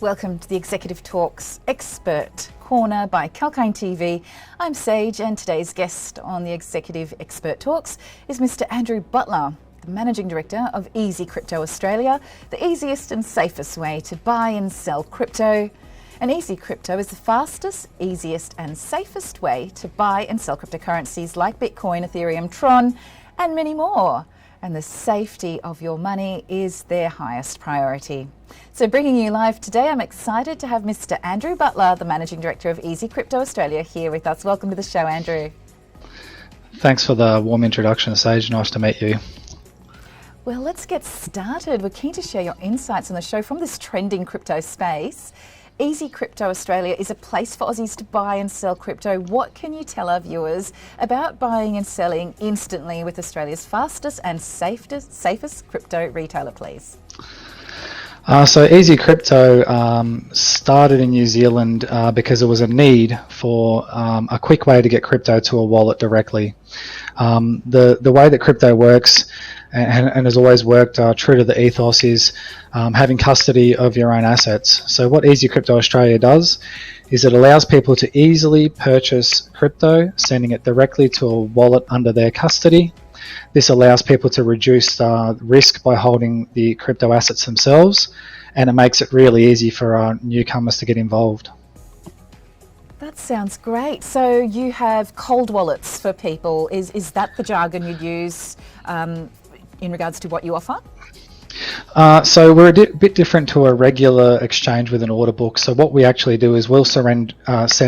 Welcome to the Executive Talks Expert Corner by Kalkine TV. I'm Sage, and today's guest on the Executive Expert Talks is Mr. Andrew Butler, the Managing Director of Easy Crypto Australia, the easiest and safest way to buy and sell crypto. And Easy Crypto is the fastest, easiest and safest way to buy and sell cryptocurrencies like Bitcoin, Ethereum, Tron and many more. And the safety of your money is their highest priority. So bringing you live today, I'm excited to have Mr. Andrew Butler, the Managing Director of Easy Crypto Australia, here with us. Welcome to the show, Andrew. Thanks for the warm introduction, Sage. Nice to meet you. Well, let's get started. We're keen to share your insights on the show from this trending crypto space. Easy Crypto Australia is a place for Aussies to buy and sell crypto. What can you tell our viewers about buying and selling instantly with Australia's fastest and safest crypto retailer, please? So Easy Crypto started in New Zealand because there was a need for a quick way to get crypto to a wallet directly. The way that crypto works and has always worked true to the ethos is having custody of your own assets. So what Easy Crypto Australia does is it allows people to easily purchase crypto, sending it directly to a wallet under their custody. This allows people to reduce risk by holding the crypto assets themselves, and it makes it really easy for newcomers to get involved. That sounds great. So you have cold wallets for people. Is that the jargon you'd use in regards to what you offer? So we're a bit different to a regular exchange with an order book. So what we actually do is we'll send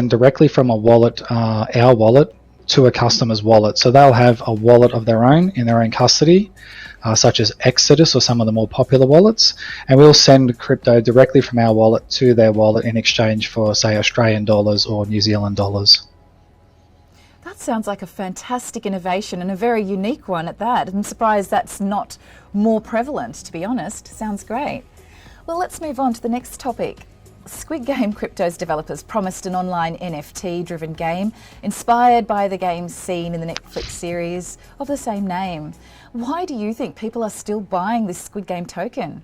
directly from a wallet, our wallet, to a customer's wallet. So they'll have a wallet of their own in their own custody, such as Exodus or some of the more popular wallets, and we'll send crypto directly from our wallet to their wallet in exchange for, say, Australian dollars or New Zealand dollars. That sounds like a fantastic innovation and a very unique one at that. I'm surprised that's not more prevalent, to be honest. Sounds great. Well, let's move on to the next topic. Squid Crypto's developers promised an online NFT-driven game inspired by the game seen in the Netflix series of the same name. Why do you think people are still buying this Squid Game token?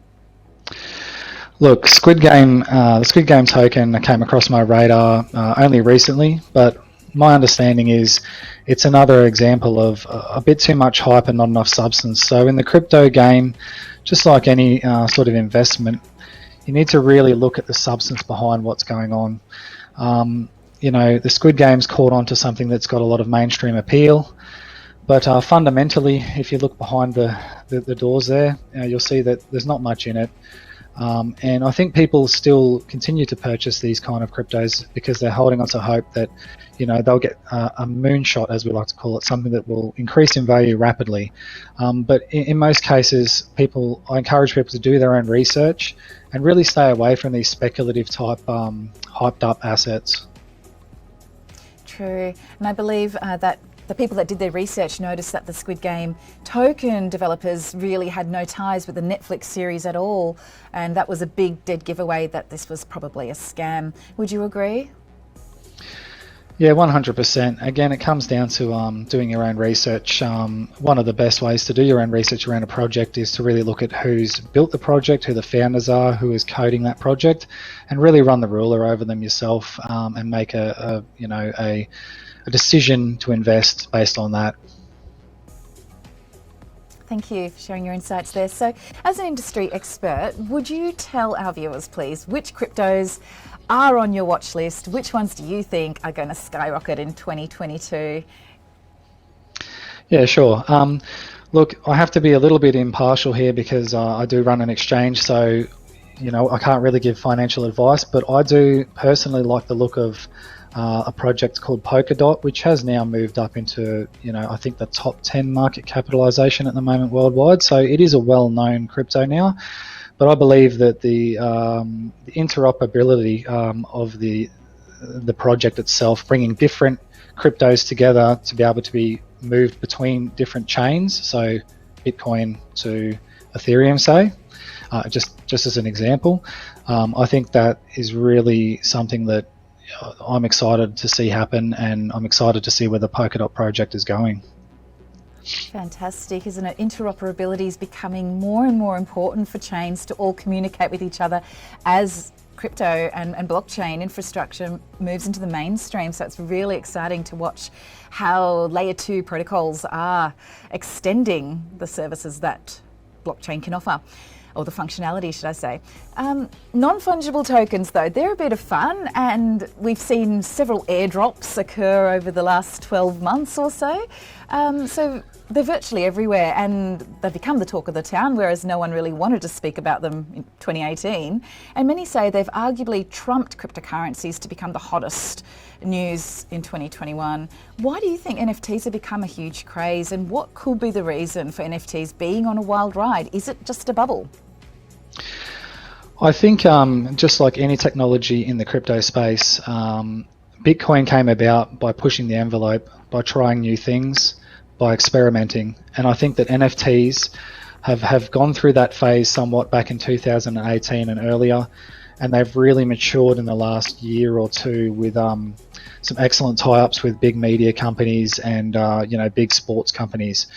Look, the Squid Game token came across my radar only recently, but my understanding is it's another example of a bit too much hype and not enough substance. So in the crypto game, just like any sort of investment, you need to really look at the substance behind what's going on. The Squid Game's caught on to something that's got a lot of mainstream appeal, but fundamentally, if you look behind the doors there, you'll see that there's not much in it. And I think people still continue to purchase these kind of cryptos because they're holding on to hope that they'll get a moonshot, as we like to call it, something that will increase in value rapidly. But in most cases, I encourage people to do their own research and really stay away from these speculative type hyped up assets. True, and I believe that the people that did their research noticed that the Squid Game token developers really had no ties with the Netflix series at all, and that was a big dead giveaway that this was probably a scam. Would you agree? Yeah, 100%. Again, it comes down to doing your own research. One of the best ways to do your own research around a project is to really look at who's built the project, who the founders are, who is coding that project, and really run the ruler over them yourself and make a decision to invest based on that. Thank you for sharing your insights there. So, as an industry expert, would you tell our viewers, please, which cryptos are on your watch list? Which ones do you think are going to skyrocket in 2022? Yeah, sure. Look, I have to be a little bit impartial here because I do run an exchange, so I can't really give financial advice, but I do personally like the look of a project called Polkadot, which has now moved up into, I think the top 10 market capitalization at the moment worldwide. So it is a well-known crypto now. But I believe that the interoperability of the project itself, bringing different cryptos together to be able to be moved between different chains, so Bitcoin to Ethereum, say, just as an example, I think that is really something that I'm excited to see happen, and I'm excited to see where the Polkadot project is going. Fantastic, isn't it? Interoperability is becoming more and more important for chains to all communicate with each other as crypto and blockchain infrastructure moves into the mainstream. So it's really exciting to watch how layer 2 protocols are extending the services that blockchain can offer, or the functionality, should I say. Non-fungible tokens, though, they're a bit of fun, and we've seen several airdrops occur over the last 12 months or so. So they're virtually everywhere, and they've become the talk of the town, whereas no one really wanted to speak about them in 2018. And many say they've arguably trumped cryptocurrencies to become the hottest news in 2021. Why do you think NFTs have become a huge craze, and what could be the reason for NFTs being on a wild ride? Is it just a bubble? I think just like any technology in the crypto space, Bitcoin came about by pushing the envelope, by trying new things, by experimenting. And I think that NFTs have gone through that phase somewhat back in 2018 and earlier, and they've really matured in the last year or two with some excellent tie-ups with big media companies and big sports companies.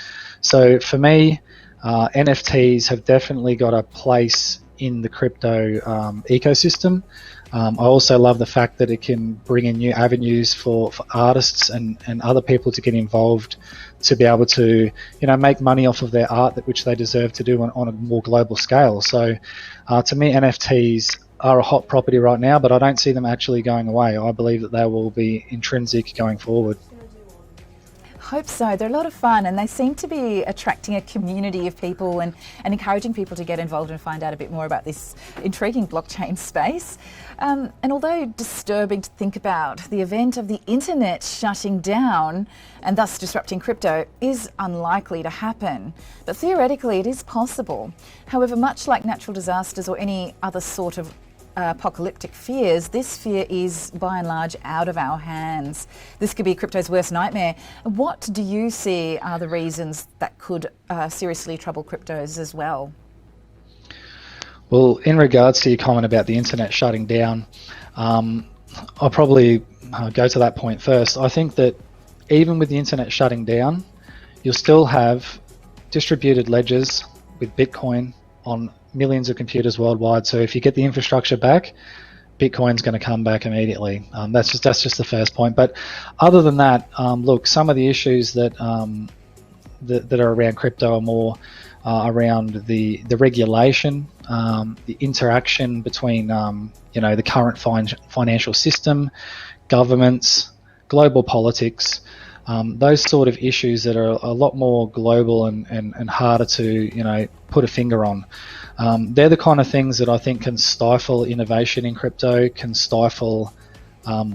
So for me, NFTs have definitely got a place in the crypto ecosystem. I also love the fact that it can bring in new avenues for artists and other people to get involved, to be able to make money off of their art, which they deserve to do on a more global scale. So to me, NFTs are a hot property right now, but I don't see them actually going away. I believe that they will be intrinsic going forward. Hope so. They're a lot of fun, and they seem to be attracting a community of people and encouraging people to get involved and find out a bit more about this intriguing blockchain space. And although disturbing to think about, the event of the internet shutting down and thus disrupting crypto is unlikely to happen. But theoretically, it is possible. However, much like natural disasters or any other sort of apocalyptic fears, this fear is by and large out of our hands. This could be crypto's worst nightmare. What do you see are the reasons that could seriously trouble cryptos as well? Well, in regards to your comment about the internet shutting down, I'll probably go to that point first. I think that even with the internet shutting down, you'll still have distributed ledgers with Bitcoin on millions of computers worldwide. So if you get the infrastructure back, Bitcoin's going to come back immediately. That's just the first point. But other than that, look, some of the issues that that are around crypto are more around the regulation, the interaction between the current financial system, governments, global politics. Those sort of issues that are a lot more global and harder to put a finger on. They're the kind of things that I think can stifle innovation in crypto, can stifle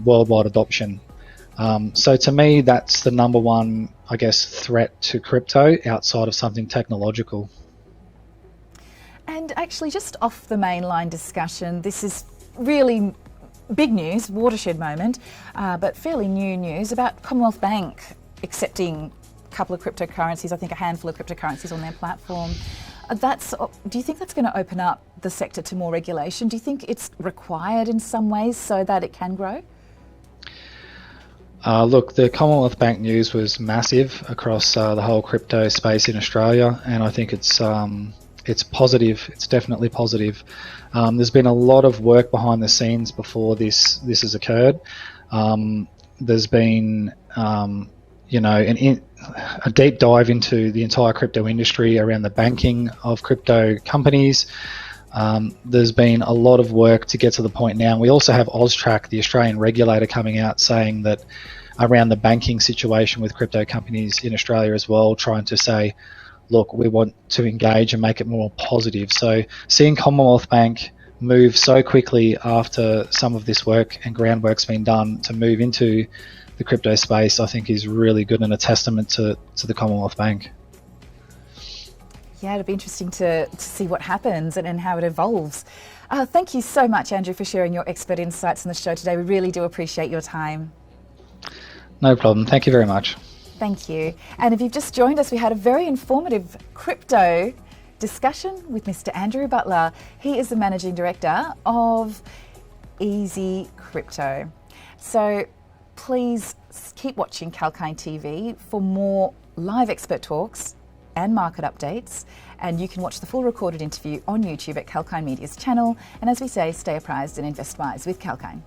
worldwide adoption. So to me, that's the number one, I guess, threat to crypto outside of something technological. And actually, just off the mainline discussion, this is really big news, watershed moment, but fairly new news about Commonwealth Bank accepting a couple of cryptocurrencies, I think a handful of cryptocurrencies on their platform. Do you think that's going to open up the sector to more regulation? Do you think it's required in some ways so that it can grow? Look, the Commonwealth Bank news was massive across the whole crypto space in Australia, and I think it's positive. It's definitely positive. There's been a lot of work behind the scenes before this has occurred. There's been a deep dive into the entire crypto industry around the banking of crypto companies. There's been a lot of work to get to the point now. We also have AUSTRAC, the Australian regulator, coming out saying that around the banking situation with crypto companies in Australia as well, trying to say, look, we want to engage and make it more positive. So seeing Commonwealth Bank move so quickly after some of this work and groundwork's been done to move into the crypto space, I think is really good and a testament to the Commonwealth Bank. Yeah, it'll be interesting to see what happens and how it evolves. Thank you so much, Andrew, for sharing your expert insights on the show today. We really do appreciate your time. No problem. Thank you very much. Thank you. And if you've just joined us, we had a very informative crypto discussion with Mr. Andrew Butler. He is the Managing Director of Easy Crypto. So please keep watching Kalkine TV for more live expert talks and market updates. And you can watch the full recorded interview on YouTube at Kalkine Media's channel. And as we say, stay apprised and invest wise with Kalkine.